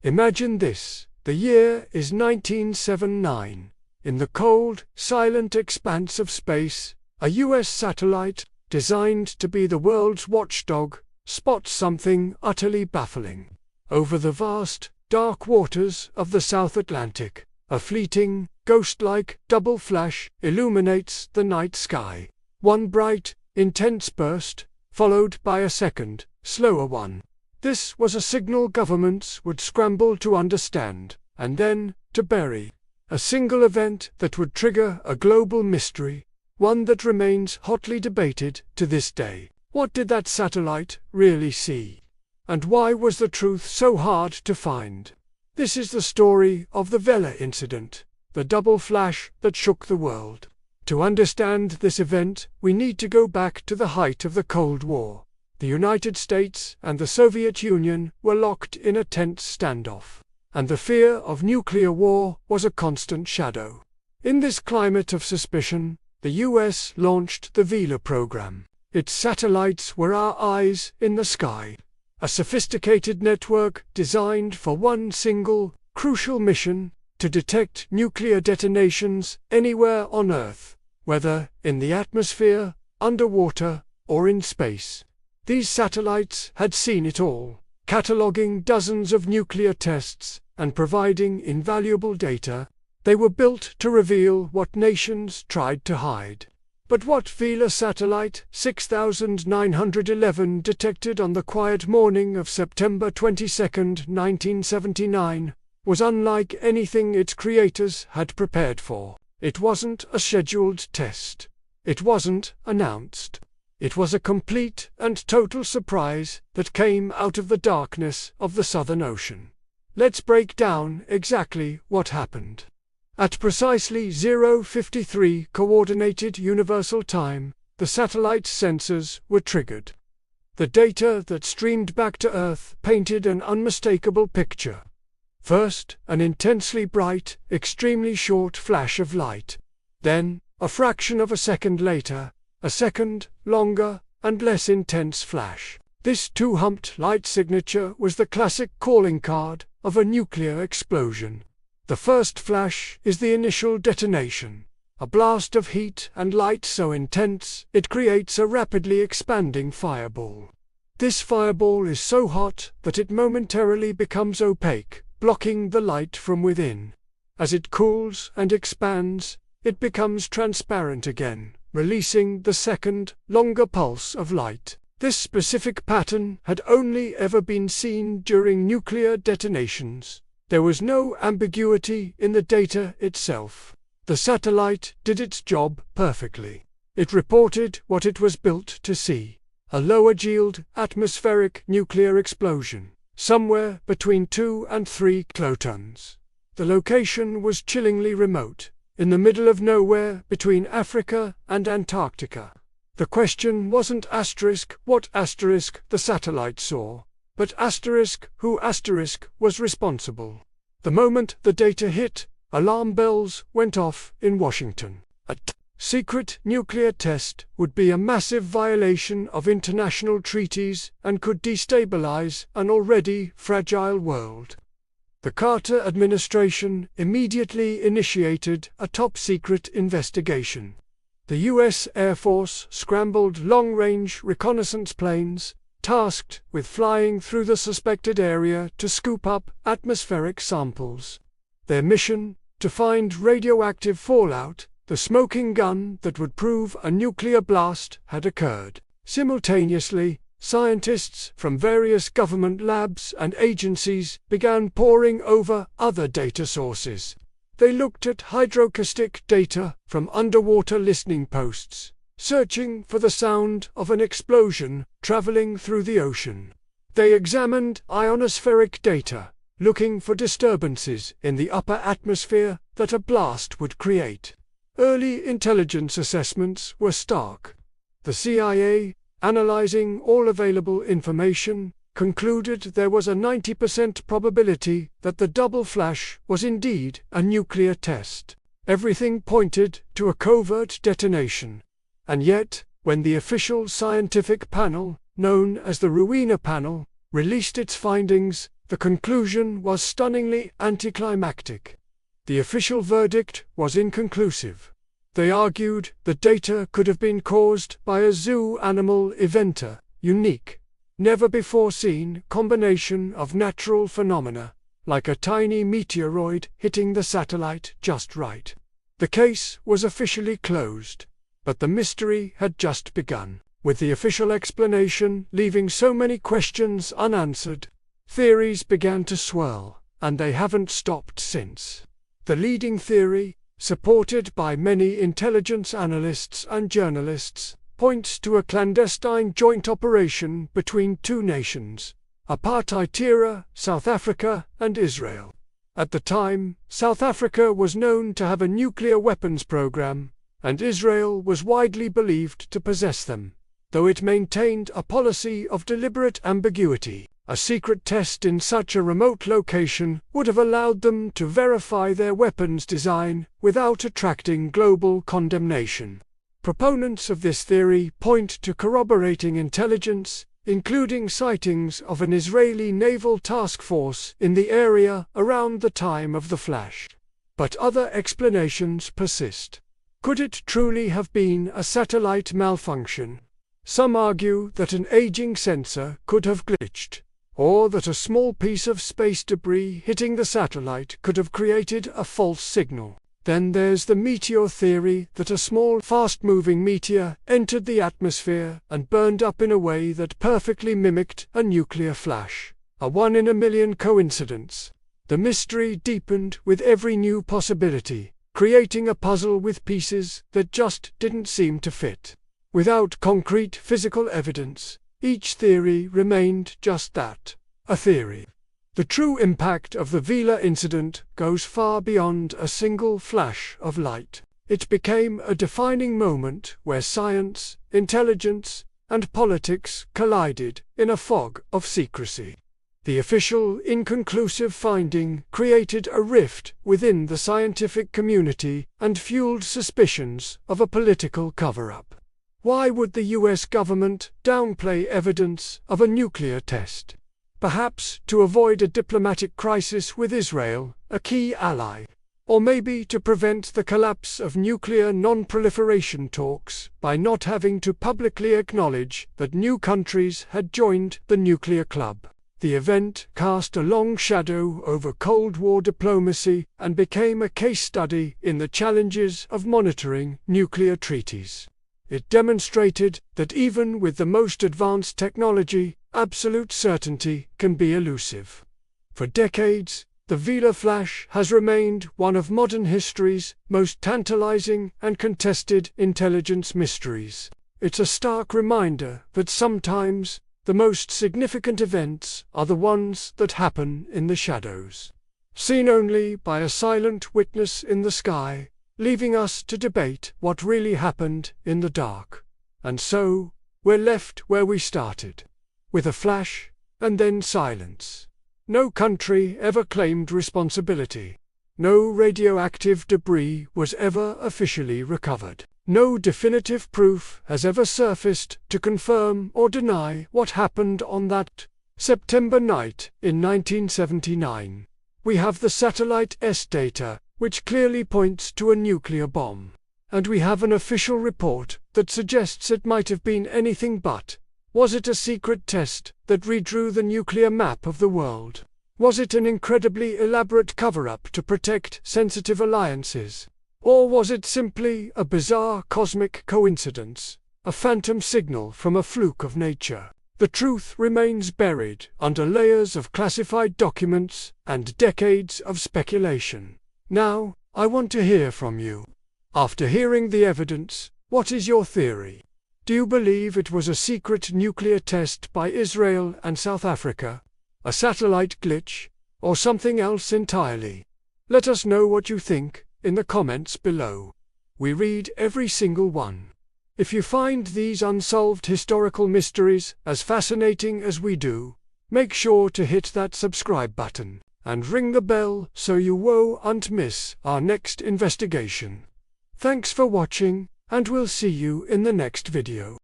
Imagine this, the year is 1979. In the cold, silent expanse of space, a US satellite, designed to be the world's watchdog, spots something utterly baffling. Over the vast, dark waters of the South Atlantic, a fleeting, ghost-like double flash illuminates the night sky. One bright, intense burst, followed by a second, slower one. This was a signal governments would scramble to understand, and then to bury. A single event that would trigger a global mystery, one that remains hotly debated to this day. What did that satellite really see? And why was the truth so hard to find? This is the story of the Vela incident, the double flash that shook the world. To understand this event, we need to go back to the height of the Cold War. The United States and the Soviet Union were locked in a tense standoff, and the fear of nuclear war was a constant shadow. In this climate of suspicion, the US launched the Vela program. Its satellites were our eyes in the sky, a sophisticated network designed for one single, crucial mission: to detect nuclear detonations anywhere on Earth, whether in the atmosphere, underwater, or in space. These satellites had seen it all, cataloging dozens of nuclear tests and providing invaluable data. They were built to reveal what nations tried to hide. But what Vela satellite 6911 detected on the quiet morning of September 22, 1979, was unlike anything its creators had prepared for. It wasn't a scheduled test. It wasn't announced. It was a complete and total surprise that came out of the darkness of the Southern Ocean. Let's break down exactly what happened. At precisely 0:53 Coordinated Universal Time, the satellite's sensors were triggered. The data that streamed back to Earth painted an unmistakable picture. First, an intensely bright, extremely short flash of light. Then, a fraction of a second later, a second, longer, and less intense flash. This two-humped light signature was the classic calling card of a nuclear explosion. The first flash is the initial detonation, a blast of heat and light so intense it creates a rapidly expanding fireball. This fireball is so hot that it momentarily becomes opaque, blocking the light from within. As it cools and expands, it becomes transparent again, releasing the second, longer pulse of light. This specific pattern had only ever been seen during nuclear detonations. There was no ambiguity in the data itself. The satellite did its job perfectly. It reported what it was built to see: a lower-yield atmospheric nuclear explosion, somewhere between 2 and 3 kilotons. The location was chillingly remote, in the middle of nowhere between Africa and Antarctica. The question wasn't what the satellite saw, but who was responsible. The moment the data hit, alarm bells went off in Washington. A secret nuclear test would be a massive violation of international treaties and could destabilize an already fragile world. The Carter administration immediately initiated a top-secret investigation. The U.S. Air Force scrambled long-range reconnaissance planes, tasked with flying through the suspected area to scoop up atmospheric samples. Their mission: to find radioactive fallout, the smoking gun that would prove a nuclear blast had occurred. Simultaneously, scientists from various government labs and agencies began poring over other data sources. They looked at hydroacoustic data from underwater listening posts, searching for the sound of an explosion traveling through the ocean. They examined ionospheric data, looking for disturbances in the upper atmosphere that a blast would create. Early intelligence assessments were stark. The CIA, analyzing all available information, concluded there was a 90% probability that the double flash was indeed a nuclear test. Everything pointed to a covert detonation. And yet, when the official scientific panel, known as the Ruina Panel, released its findings, The conclusion was stunningly anticlimactic. The official verdict was inconclusive. They argued that data could have been caused by a zoo animal event, a unique, never-before-seen combination of natural phenomena, like a tiny meteoroid hitting the satellite just right. The case was officially closed, but the mystery had just begun. With the official explanation leaving so many questions unanswered, theories began to swirl, and they haven't stopped since. The leading theory, supported by many intelligence analysts and journalists, points to a clandestine joint operation between two nations, apartheid-era South Africa and Israel. At the time, South Africa was known to have a nuclear weapons program, and Israel was widely believed to possess them, though it maintained a policy of deliberate ambiguity. A secret test in such a remote location would have allowed them to verify their weapons design without attracting global condemnation. Proponents of this theory point to corroborating intelligence, including sightings of an Israeli naval task force in the area around the time of the flash. But other explanations persist. Could it truly have been a satellite malfunction? Some argue that an aging sensor could have glitched, or that a small piece of space debris hitting the satellite could have created a false signal. Then there's the meteor theory that a small, fast-moving meteor entered the atmosphere and burned up in a way that perfectly mimicked a nuclear flash. A one-in-a-million coincidence. The mystery deepened with every new possibility, creating a puzzle with pieces that just didn't seem to fit. Without concrete physical evidence, each theory remained just that, a theory. The true impact of the Vela incident goes far beyond a single flash of light. It became a defining moment where science, intelligence, and politics collided in a fog of secrecy. The official, inconclusive finding created a rift within the scientific community and fueled suspicions of a political cover-up. Why would the US government downplay evidence of a nuclear test? Perhaps to avoid a diplomatic crisis with Israel, a key ally. Or maybe to prevent the collapse of nuclear non-proliferation talks by not having to publicly acknowledge that new countries had joined the nuclear club. The event cast a long shadow over Cold War diplomacy and became a case study in the challenges of monitoring nuclear treaties. It demonstrated that even with the most advanced technology, absolute certainty can be elusive. For decades, the Vela flash has remained one of modern history's most tantalizing and contested intelligence mysteries. It's a stark reminder that sometimes the most significant events are the ones that happen in the shadows, seen only by a silent witness in the sky, leaving us to debate what really happened in the dark. And so, we're left where we started, with a flash, and then silence. No country ever claimed responsibility. No radioactive debris was ever officially recovered. No definitive proof has ever surfaced to confirm or deny what happened on that September night in 1979. We have the satellite S data, which clearly points to a nuclear bomb. And we have an official report that suggests it might have been anything but. Was it a secret test that redrew the nuclear map of the world? Was it an incredibly elaborate cover-up to protect sensitive alliances? Or was it simply a bizarre cosmic coincidence, a phantom signal from a fluke of nature? The truth remains buried under layers of classified documents and decades of speculation. Now, I want to hear from you. After hearing the evidence, what is your theory? Do you believe it was a secret nuclear test by Israel and South Africa, a satellite glitch, or something else entirely? Let us know what you think in the comments below. We read every single one. If you find these unsolved historical mysteries as fascinating as we do, make sure to hit that subscribe button and ring the bell so you won't miss our next investigation. Thanks for watching, and we'll see you in the next video.